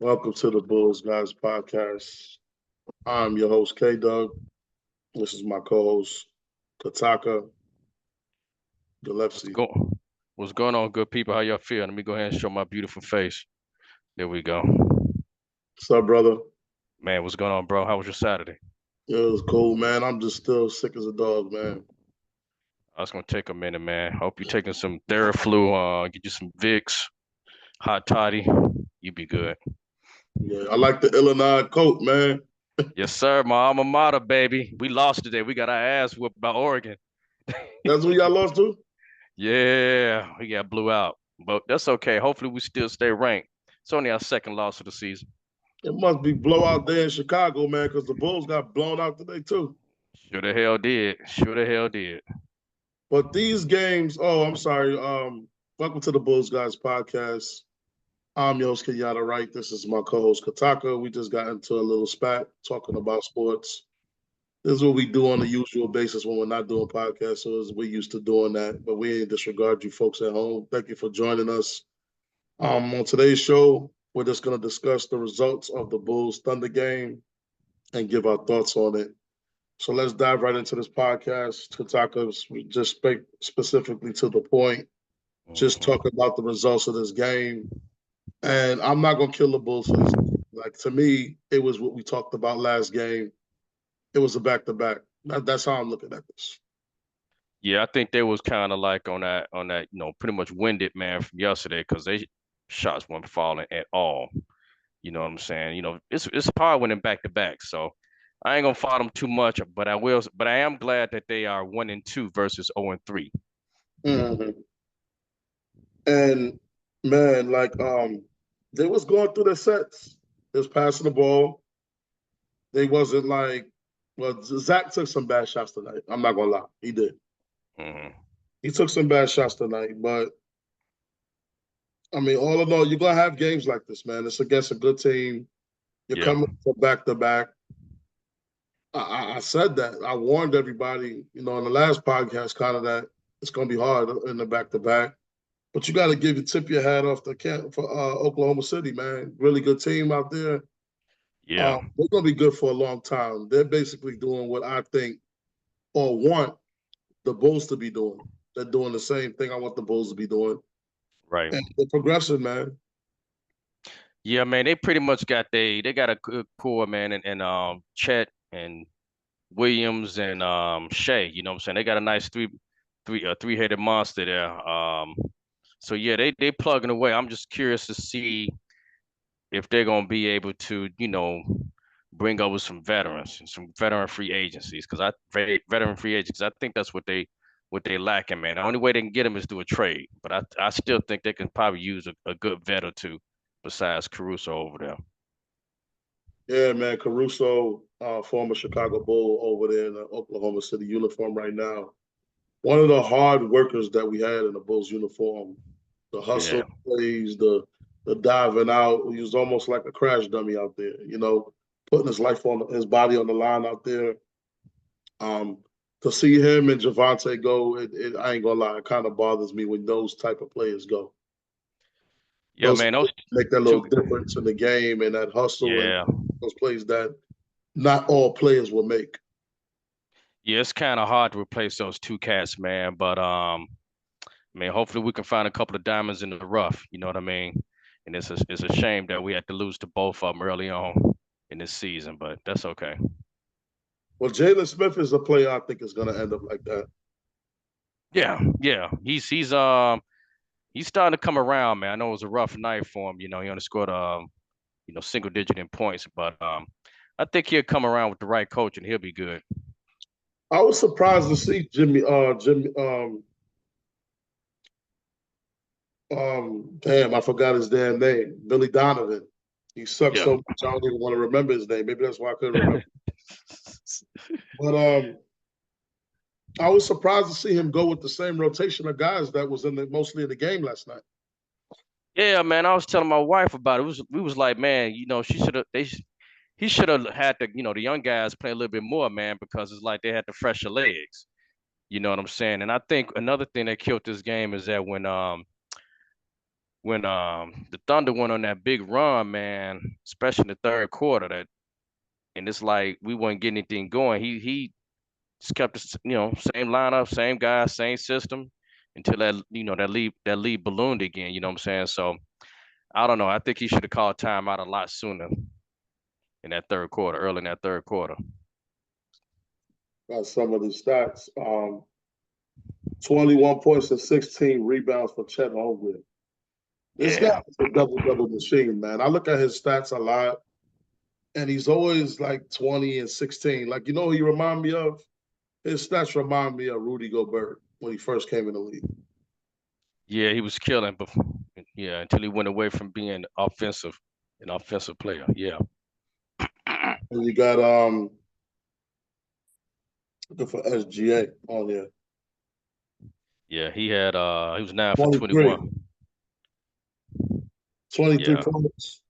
Welcome to the Bulls Guys podcast. I'm your host, KDub. This is my co-host, Kataka What's Gillespie. going What's going on, good people? How y'all feel? Let me go ahead and show my beautiful face. There we go. What's up, brother? Man, what's going on, bro? How was your Saturday? It was cool, man. I'm just still sick as a dog, man. That's gonna take a minute, man. Hope you're taking some Theraflu, get you some Vicks, hot toddy. You be good. Yeah, I like the Illinois coat, man. Yes, sir. My alma mater, baby. We lost today. We got our ass whooped by Oregon. That's what y'all lost to? Yeah, we got blew out. But that's okay. Hopefully we still stay ranked. It's only our second loss of the season. It must be blowout day in Chicago, man, because the Bulls got blown out today, too. Sure the hell did. Sure the hell did. But these games, I'm sorry. Welcome to the Bulls Guys podcast. I'm your host, Kenyatta Wright. This is my co-host, Kataka. We just got into a little spat talking about sports. This is what we do on a usual basis when we're not doing podcasts. So we're used to doing that, but we ain't disregard you folks at home. Thank you for joining us. On today's show, we're just going to discuss the results of the Bulls Thunder game and give our thoughts on it. So let's dive right into this podcast. Tataka's we just speak specifically to the point. Just Mhm. talk about the results of this game. And I'm not gonna kill the Bulls for this. Like to me, it was what we talked about last game. It was a back to back. That's how I'm looking at this. Yeah, I think they was kind of like on that, pretty much winded, man, from yesterday because they shots weren't falling at all. You know what I'm saying? It's hard winning back to back, so I ain't gonna fault them too much, but I am glad that they are 1-2 versus 0-3. Mm-hmm. And man, they was going through their sets. They was passing the ball. They wasn't like, well, Zach took some bad shots tonight. I'm not gonna lie, he did. Hmm. He took some bad shots tonight, but I mean, all in all, you're gonna have games like this, man. It's against a good team. You're Yeah, coming for back to back. I said that. I warned everybody, on the last podcast, kind of that it's going to be hard in the back to back. But you got to tip your hat off the camp for Oklahoma City, man. Really good team out there. yeah, They're going to be good for a long time. They're basically doing what I think or want the Bulls to be doing. They're doing the same thing I want the Bulls to be doing. right. And they're progressing, man. Yeah, man, they pretty much they got a good core, man, and Chet and Williams and Shea. You know what I'm saying? They got a nice three-headed monster there. So yeah, they plugging away. I'm just curious to see if they're gonna be able to, bring over some veterans and some veteran free agencies. Because veteran free agents. I think that's what they lacking, man. The only way they can get them is through a trade. But I still think they can probably use a good vet or two besides Caruso over there. Yeah, man. Caruso, former Chicago Bull over there in the Oklahoma City uniform right now. One of the hard workers that we had in the Bulls uniform. The hustle Yeah. plays, the diving out. He was almost like a crash dummy out there, putting his body on the line out there. Um, to see him and Javante go, I ain't gonna lie, it kind of bothers me when those type of players go. Yeah, Those man. Those make that little two. difference in the game and that hustle and Yeah. those plays that not all players will make. Yeah, it's kind of hard to replace those two cats, man. But I mean, hopefully we can find a couple of diamonds in the rough. You know what I mean? And it's a shame that we had to lose to both of them early on in this season, but that's okay. Well, Jalen Smith is a player I think is gonna end up like that. Yeah, yeah. He's starting to come around, man. I know it was a rough night for him. He only scored single digit in points, but I think he'll come around with the right coach and he'll be good. I was surprised to see Jimmy, damn, I forgot his damn name. Billy Donovan. He sucks Yeah. so much I don't even want to remember his name. Maybe that's why I couldn't remember. But I was surprised to see him go with the same rotation of guys that was mostly in the game last night. Yeah, man. I was telling my wife about it. We was like, man, she should have he should have had the young guys play a little bit more, man, because it's like they had the fresher legs. You know what I'm saying? And I think another thing that killed this game is that when when the Thunder went on that big run, man, especially in the third quarter, that and it's like we weren't getting anything going. He just kept the same lineup, same guys, same system until that lead ballooned again. You know what I'm saying? So I don't know. I think he should have called timeout a lot sooner in that third quarter, early in that third quarter. Got some of the stats. 21 points and 16 rebounds for Chet Holmgren. This guy Yeah. is a double-double machine, man. I look at his stats a lot, and he's always like 20 and 16. Like, you know who he remind me of? His stats remind me of Rudy Gobert when he first came in the league. Yeah, he was killing before. Yeah, until he went away from being an offensive player. Yeah. And you got looking for SGA on there. Yeah, he was 9 for 23. 21. 23 Yeah. points.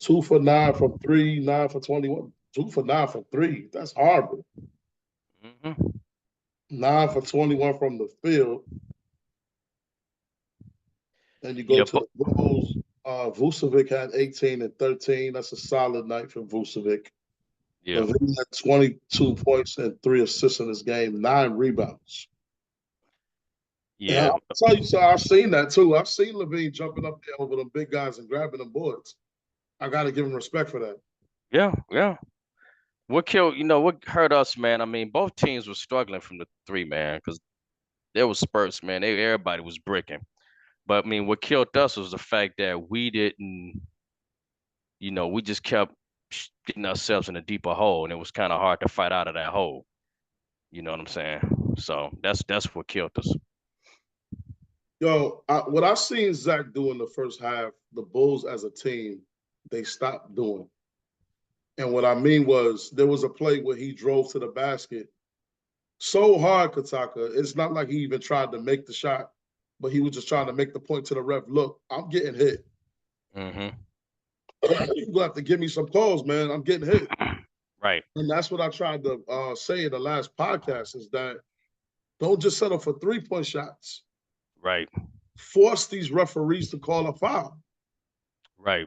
2 for 9 from three, 9 for 21. 2 for 9 from three. That's horrible. Hmm. 9 for 21 from the field. And you go Yeah, to the Bulls. Vucevic had 18 and 13. That's a solid night for Vucevic. yeah, LaVine had 22 points and 3 assists in this game, 9 rebounds. And yeah, I'll tell you, so I've seen that too. I've seen LaVine jumping up there over them big guys and grabbing them boards. I got to give him respect for that. yeah. What hurt us, man? I mean, both teams were struggling from the three, man, because there was spurts, man. Everybody was bricking. But I mean, what killed us was the fact that we didn't, we just kept getting ourselves in a deeper hole, and it was kind of hard to fight out of that hole. You know what I'm saying? So that's what killed us. Yo, what I seen Zach do in the first half, the Bulls as a team, they stopped doing. And what I mean was there was a play where he drove to the basket so hard, Kataka. It's not like he even tried to make the shot, but he was just trying to make the point to the ref. Look, I'm getting hit. Hmm. You're gonna have to give me some calls, man. I'm getting hit. Right, And that's what I tried to say in the last podcast is that don't just settle for 3-point shots. right, Force these referees to call a foul. right,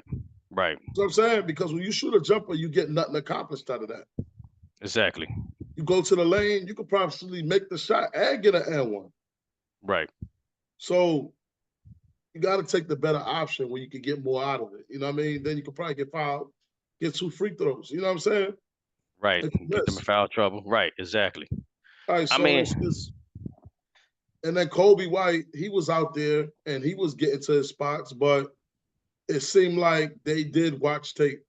right. You know what I'm saying? Because when you shoot a jumper, you get nothing accomplished out of that. Exactly. You go to the lane, you could possibly make the shot and get an N1. Right, So you got to take the better option where you can get more out of it. You know what I mean? Then you could probably get fouled, get 2 free throws. You know what I'm saying? right. If you Get them in miss. foul trouble. Right, exactly. All right, I so mean, it's just, and then Kobe White, he was out there and he was getting to his spots, but it seemed like they did watch tape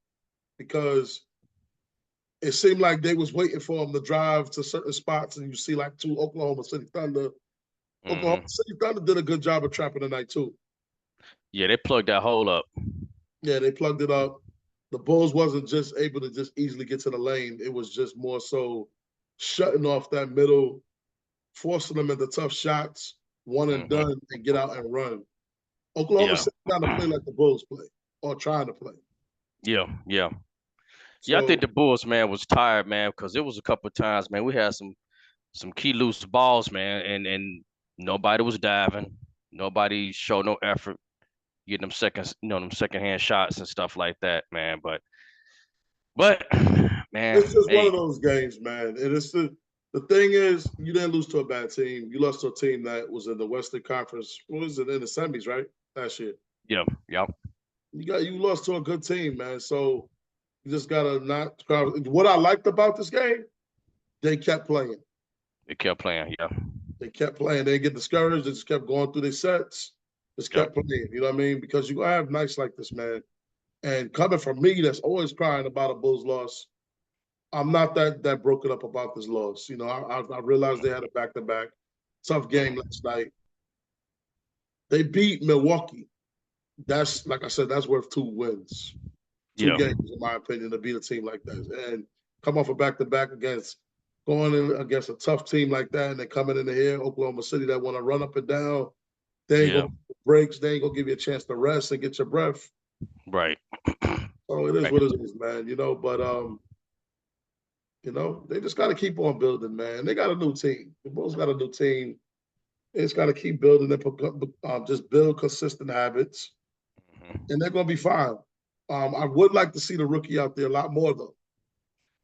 because it seemed like they was waiting for him to drive to certain spots, and you see like two Oklahoma City Thunder. Oklahoma hmm, City Thunder did a good job of trapping the night too. yeah, they plugged that hole up. Yeah, they plugged it up. The Bulls wasn't just able to just easily get to the lane. It was just more so shutting off that middle, forcing them into tough shots, one and Hmm. done, and get out and run. Oklahoma Yeah, City trying to play like the Bulls play or trying to play. yeah, yeah. Yeah, I think So the Bulls, man, was tired, man, because it was a couple of times, man, we had some key loose balls, man, and nobody was diving, nobody showed no effort getting them secondhand shots and stuff like that, man. But it's man, just one hey, of those games, man. And it's the thing is, you didn't lose to a bad team. You lost to a team that was in the Western Conference. What was it in the semis, right? Last year. yeah, yeah, You lost to a good team, man. So you just gotta not. What I liked about this game, they kept playing. they kept playing, yeah, They kept playing. They didn't get discouraged. They just kept going through their sets. Just yep, kept playing. You know what I mean? Because you gonna have nights like this, man. And coming from me, that's always crying about a Bulls loss. I'm not that broken up about this loss. You know, I realized they had a back to back tough game hmm, last night. They beat Milwaukee. That's like I said, that's worth 2 wins, two yeah, games in my opinion, to beat a team like that and come off a back to back against going in against a tough team like that, and then coming into here, Oklahoma City, that want to run up and down. They ain't yeah, gonna breaks. They ain't gonna give you a chance to rest and get your breath. right, So it is right, what it is, man. You know, but they just got to keep on building, man. They got a new team. The Bulls got a new team. It's got to keep building and just build consistent habits, and they're gonna be fine. I would like to see the rookie out there a lot more though.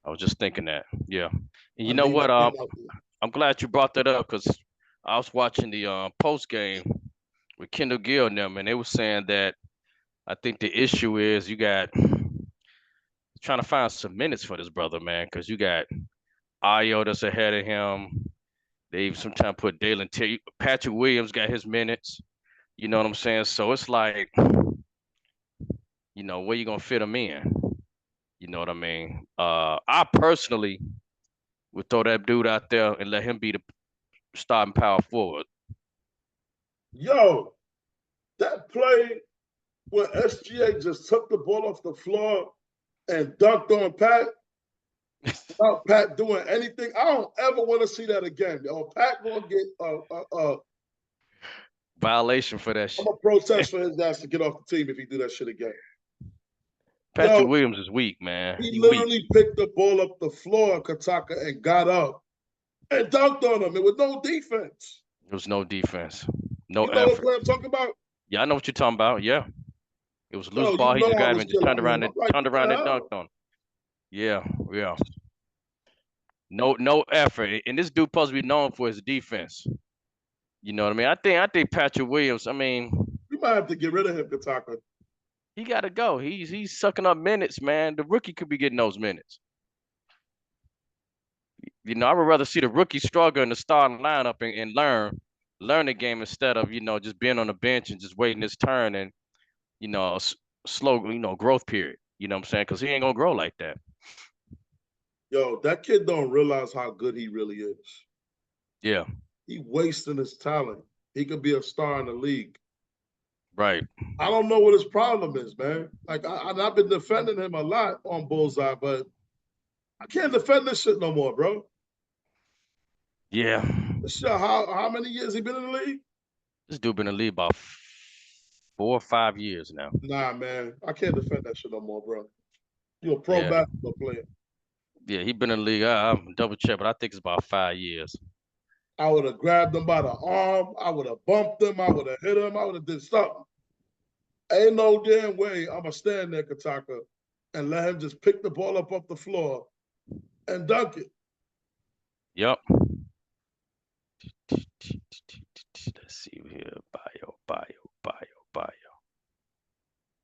I was just thinking that. Yeah. And I you know need what? that kid out there. I'm glad you brought that up because I was watching the post game with Kendall Gill and them, and they were saying that I think the issue is you got trying to find some minutes for this brother, man, because you got Ayo that's ahead of him. They even sometimes put Dalen Terry. Patrick Williams got his minutes. You know what I'm saying? So it's like, where you gonna fit him in? You know what I mean? I personally would throw that dude out there and let him be the starting power forward. Yo, that play when SGA just took the ball off the floor and dunked on Pat without Pat doing anything. I don't ever want to see that again. Yo, Pat gonna get Violation for that I'm shit. gonna protest for his ass to get off the team if he do that shit again. Patrick Yo, Williams is weak, man. he He weak. literally picked the ball up the floor, Kataka, and got up and dunked on him. It was no defense. There was no defense, no You know what effort. play I'm talking about? Yeah, I know what you're talking about. Yeah, it was a loose Yo, ball. you He know just I got him was and just killing turned him. around I'm and like, what the dunked hell? on. Yeah, yeah. No effort. And this dude supposed to be known for his defense. You know what I mean? I think Patrick Williams. I mean, We might have to get rid of him, Kataka. he got to go. He's sucking up minutes, man. The rookie could be getting those minutes. I would rather see the rookie struggle in the starting lineup and learn the game instead of just being on the bench and just waiting his turn and slow growth period. You know what I'm saying? Because he ain't gonna grow like that. Yo, that kid don't realize how good he really is. Yeah, He wasting his talent. He could be a star in the league. right. I don't know what his problem is, man. Like I've been defending him a lot on Bullseye, but I can't defend this shit no more, bro. Yeah, This shit, how many years he been in the league? this dude been in the league about 4 or 5 years now. Nah, man, I can't defend that shit no more, bro. You're a pro Yeah, basketball player. yeah, he been in the league. I'm double check, but I think it's about 5 years. I would have grabbed him by the arm. I would have bumped him. I would have hit him. I would have did something. Ain't no damn way I'm gonna stand there, Kataka, and let him just pick the ball up off the floor and dunk it. Yep. Let's see here. Bio.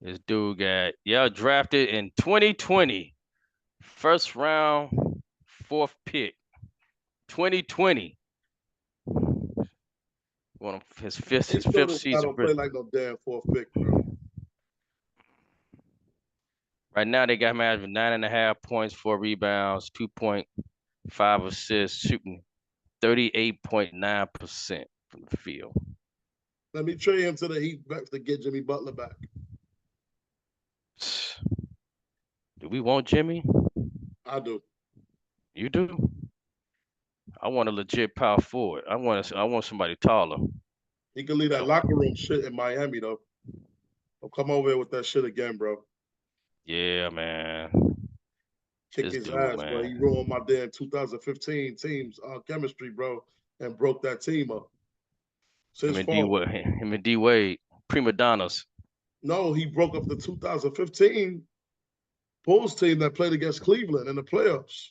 This dude got drafted in 2020, first round, fourth pick. 2020. One of his fifth They his know fifth this guy season. don't play like no damn fourth pick, bro. Right now they got him averaging 9.5 points, 4 rebounds, 2.5 assists, shooting 38.9% from the field. Let me trade him to the Heat back to get Jimmy Butler back. Do we want Jimmy? I do. You do? I want a legit power forward. I want somebody taller. He can leave that locker room shit in Miami though. Don't come over here with that shit again, bro. Yeah, man. Kick This his dude, ass, bro. He man. ruined my damn 2015 team's chemistry, bro, and broke that team up. It's his fault. Him and D Wade, prima donnas. No, he broke up the 2015 Bulls team that played against Cleveland in the playoffs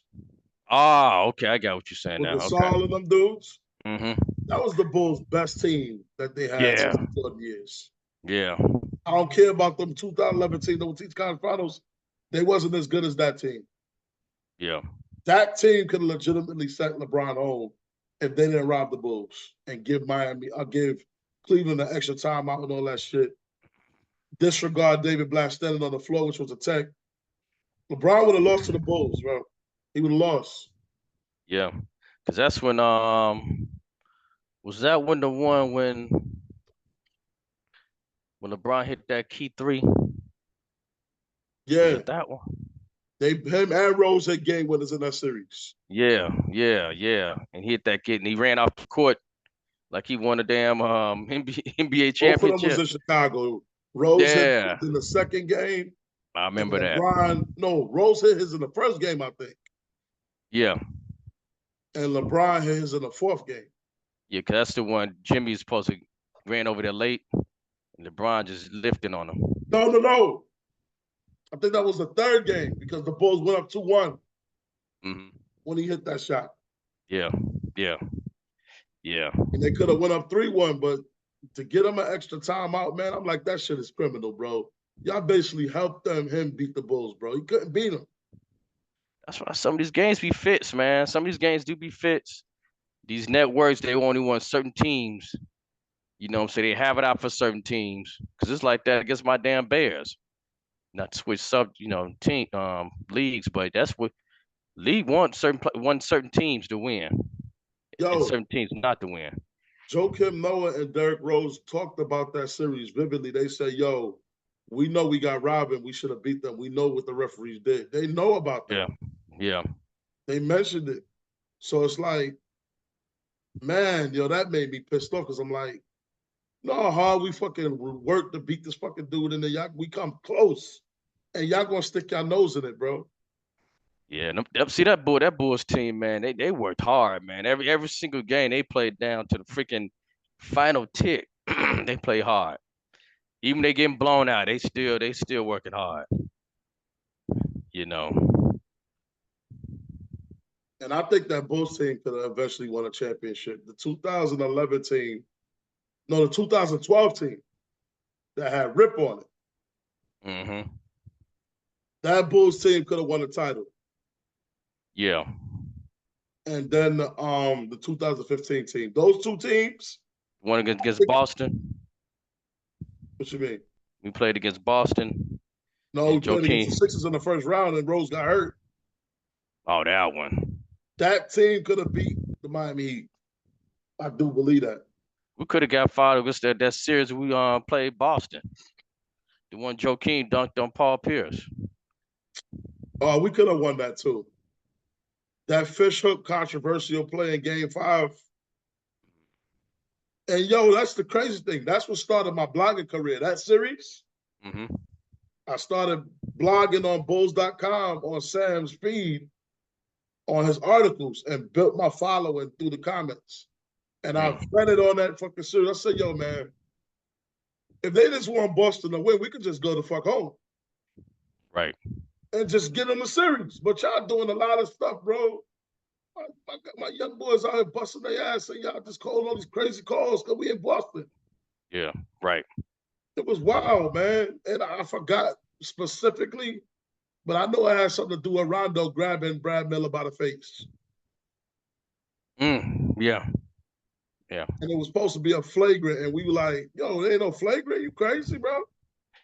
Ah, okay, I got what you're saying with now. Okay. Gasol and them dudes. Mm-hmm. That was the Bulls' best team that they had Yeah, since the Jordan years. yeah, I don't care about them 2011 team, those East Conference Finals. They wasn't as good as that team. yeah. That team could legitimately sent LeBron home if they didn't rob the Bulls and give give Cleveland an extra timeout and all that shit. Disregard David Black standing on the floor, which was a tech. LeBron would have lost to the Bulls, bro. He would have lost. Yeah, because that's when was that when the one when LeBron hit that key three? Was Yeah, it that one? him and Rose had game winners in that series. Yeah. And he hit that kid and he ran off the court like he won a damn NBA Both of them was championship. in Chicago. Rose hit Yeah, in the second game, I and remember that. LeBron. No, Rose hit his in the first game, I think, Yeah, and LeBron hit his in the fourth game. Yeah, 'cause that's the one Jimmy's supposed to ran over there late, and LeBron just lifting on him. No, no, no. I think that was the third game because the Bulls went up 2-1 Hmm. when he hit that shot. Yeah, yeah, yeah. And they could have went up 3-1, but to get him an extra timeout, man, I'm like, that shit is criminal, bro. Y'all basically helped him beat the Bulls, bro. He couldn't beat him. That's why some of these games be fits, man. Some of these games do be fits. These networks, they only want certain teams. You know what I'm saying? They have it out for certain teams. Cause it's like that against my damn Bears. Not to switch team leagues, but that's what league wants certain teams to win and Yo, certain teams not to win. Joakim Noah and Derrick Rose talked about that series vividly. They say, yo, we know we got robbed and we should have beat them. We know what the referees did. They know about that. Yeah, yeah, They mentioned it. So it's like, man, yo, that made me pissed off because I'm like, no, how we fucking work to beat this fucking dude and then y'all we come close and y'all gonna stick your nose in it, bro. yeah. See that Bulls team, man. They worked hard, man. Every single game they played down to the freaking final tick. They play hard. Even they getting blown out, they still working hard. You know. And I think that Bulls team could have eventually won a championship. The 2011 team, no, the 2012 team that had Rip on it. Mm-hmm. That Bulls team could have won the title. Yeah. And then the 2015 team. Those two teams, One against Boston. what you mean? We played against Boston No, we and played against the Joakim. Sixers in the first round and Rose got hurt. Oh, that one. That team could have beat the Miami Heat. I do believe that. We could have got fired against that series we played Boston. The one Joakim dunked on Paul Pierce. Oh, we could have won that too. That fish hook controversial play in game 5. And yo, that's the crazy thing. That's what started my blogging career. That series, Mm-hmm. I started blogging on Bulls.com on Sam's feed on his articles and built my following through the comments. And I read it on that fucking series. I said, yo, man, if they just want Boston to win, we could just go the fuck home. Right. And just get them the series. But y'all doing a lot of stuff, bro. My young boys out here busting their ass and y'all just calling all these crazy calls because we in Boston. Yeah. Right. It was wild, man. And I forgot specifically, but I know it had something to do with Rondo grabbing Brad Miller by the face. Yeah. Yeah. And it was supposed to be a flagrant. And we were like, yo, there ain't no flagrant. You crazy, bro?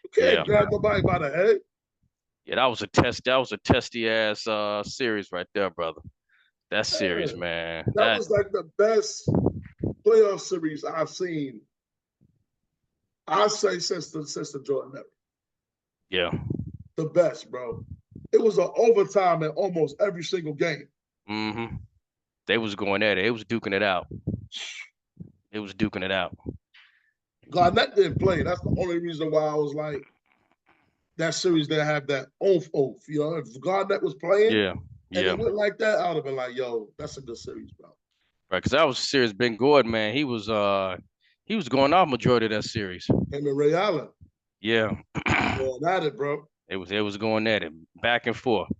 You can't Yeah. grab nobody by the head. Yeah. That was a test. That was a testy ass series right there, brother. That series, Yeah. man. That was like the best playoff series I've seen. I say since the Jordan era. Yeah. The best, bro. It was an overtime in almost every single game. Mm-hmm. They was going at it. It was duking it out. It was duking it out. Garnett didn't play. That's the only reason why I was like, that series didn't have that oomph. You know, if Garnett was playing Yeah. and Yeah. it went like that, I would have been like, yo, that's a good series, bro. Right. Because that was a series. Ben Gordon, man, he was going off majority of that series. Him and Ray Allen Yeah. going at it, bro. It was going at it back and forth.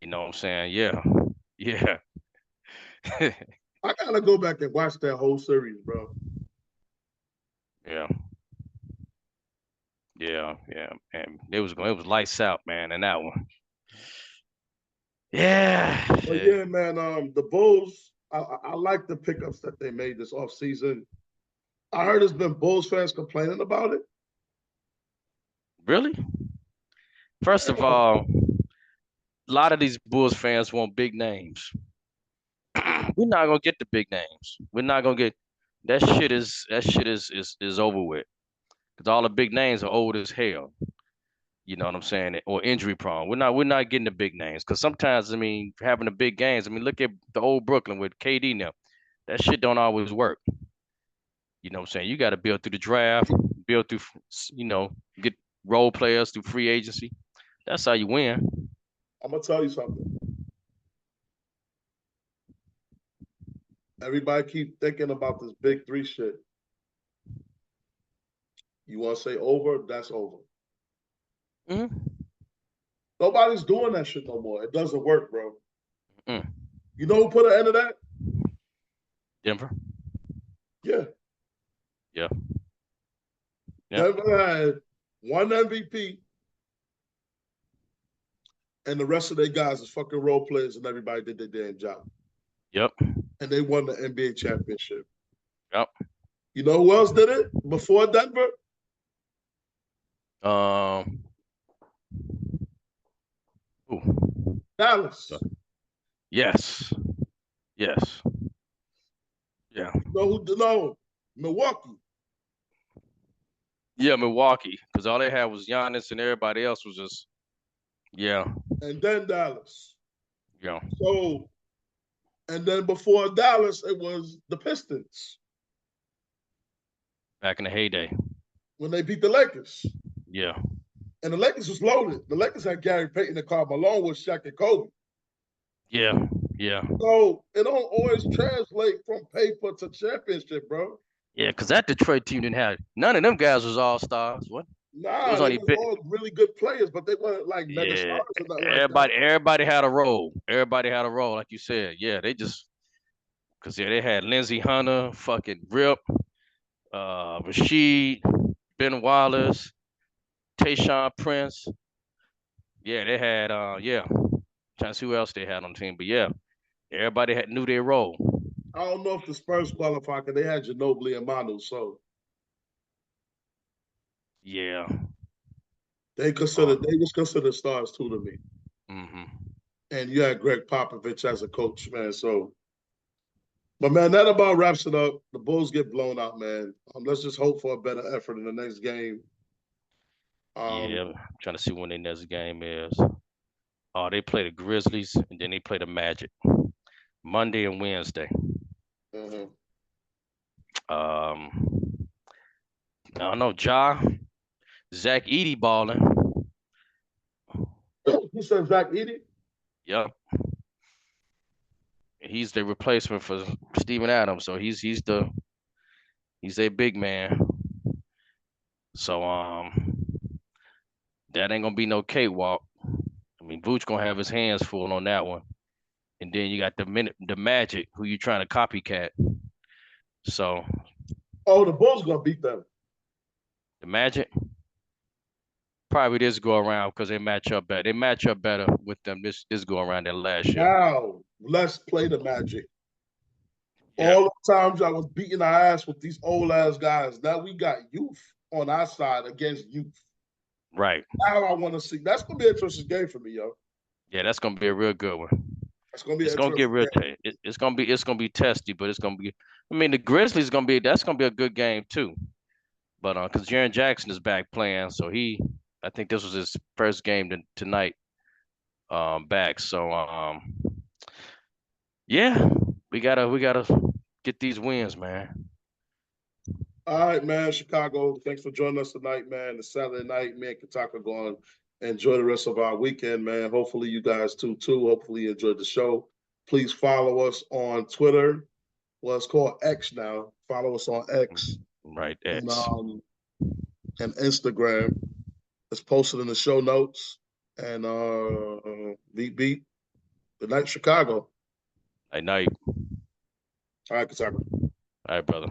You know what I'm saying? Yeah. Yeah. I gotta go back and watch that whole series, bro. Yeah. Yeah. Yeah. And it was lights out, man, in that one. Yeah. But yeah, man, the Bulls, I like the pickups that they made this offseason. I heard there's been Bulls fans complaining about it. Really? First of Yeah. all, a lot of these Bulls fans want big names. We're not gonna get the big names. We're not gonna get that shit is over with. Because all the big names are old as hell. You know what I'm saying? Or injury prone. We're not getting the big names. Cause sometimes, I mean, having the big games, I mean, look at the old Brooklyn with KD now. That shit don't always work. You know what I'm saying? You gotta build through the draft, build through get role players through free agency. That's how you win. I'm gonna tell you something. Everybody keep thinking about this big three shit. You want to say over? That's over. Mm-hmm. Nobody's doing that shit no more. It doesn't work, bro. Mm. You know who put an end to that? Denver. Yeah. Yeah. Yep. Denver had one MVP, and the rest of their guys is fucking role players, and everybody did their damn job. Yep. And they won the NBA championship. Yep. You know who else did it before Denver? Um. Ooh. Dallas. Yes. Yes. Yeah. You know who? No, Milwaukee. Yeah. Milwaukee, because all they had was Giannis, and everybody else was just yeah. And then Dallas. Yeah. So, and then before Dallas, it was the Pistons Back in the heyday. when they beat the Lakers. Yeah. And the Lakers was loaded. The Lakers had Gary Payton and Karl Malone with Shaq and Kobe. Yeah. Yeah. So it don't always translate from paper to championship, bro. Yeah. Because that Detroit team didn't have none of them guys was all stars. What? It Nah, was they only was bit. all really good players, but they weren't like mega Yeah. stars or nothing like that. Everybody had a role. Everybody had a role, like you said. Yeah. They just because yeah, they had Lindsey Hunter, fucking Rip, Rasheed, Ben Wallace, Tayshaun Prince. Yeah, they had yeah. Trying to see who else they had on the team. But yeah, everybody knew their role. I don't know if the Spurs qualify because they had Ginobili and Manu, so Yeah. they was considered stars too to me. Mm-hmm. And you had Greg Popovich as a coach, man. So, but man, that about wraps it up. The Bulls get blown out, man. Let's just hope for a better effort in the next game. Yeah, Um, I'm trying to see when their next game is. Oh, they play the Grizzlies and then they play the Magic. Monday and Wednesday. mhm. I don't know, Zach Edey balling. He said Zach Edey. Yep. He's the replacement for Steven Adams, so he's a big man. So that ain't gonna be no cakewalk. I mean, Vooch gonna have his hands full on that one. And then you got the Magic, who you trying to copycat. So Oh, the Bulls gonna beat them. the Magic probably this go around because they match up better. They match up better with them this go around than last year. Now let's play the Magic. Yeah, All the times I was beating our ass with these old ass guys. Now we got youth on our side against youth. right. Now I want to see. That's gonna be an interesting game for me, yo. Yeah, that's gonna be a real good one. That's gonna be It's an gonna get interesting real. game. It's gonna be testy, but it's gonna be. I mean, the Grizzlies gonna be that's gonna be a good game too. But because Jaren Jackson is back playing, so I think this was his first game tonight back. So yeah, we gotta get these wins, man. All right, man. Chicago, thanks for joining us tonight, man. It's Saturday night. Me and Kataka going to enjoy the rest of our weekend, man. Hopefully you guys too. Hopefully you enjoyed the show. Please follow us on Twitter. Well, it's called X now. Follow us on X Right, and X. Instagram. It's posted in the show notes. And beat. Good night, Chicago. Night night. All right, Kataka. All right, brother.